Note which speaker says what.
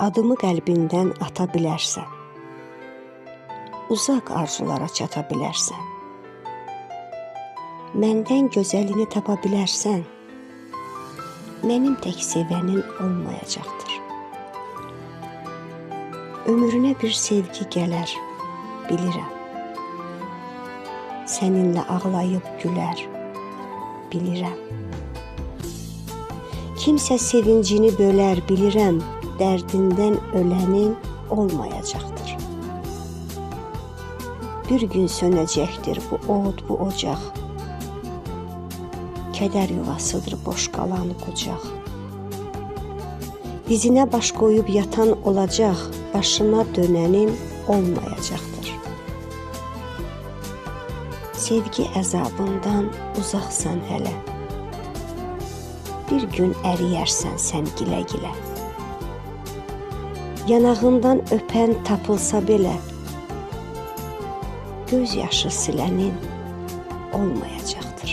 Speaker 1: Adımı qəlbindən ata bilərsən, uzaq arzulara çata bilərsən, məndən gözəlini tapa bilərsən, mənim tək sevənin olmayacaqdır. Ömrünə bir sevgi gələr, bilirəm. Səninlə ağlayıb gülər, bilirəm. Kimsə sevincini bölər, bilirəm, dərdindən ölənin olmayacaqdır. Bir gün sönəcəkdir bu od, bu ocaq. Kədər yuvasıdır boş qalan qucaq. Dizinə baş qoyub yatan olacaq, başına dönənin olmayacaqdır. Sevgi əzabından uzaqsan hələ. Bir gün əriyərsən sən gilə-gilə. Yanağından öpən tapılsa belə, göz yaşı silənin olmayacaqdır.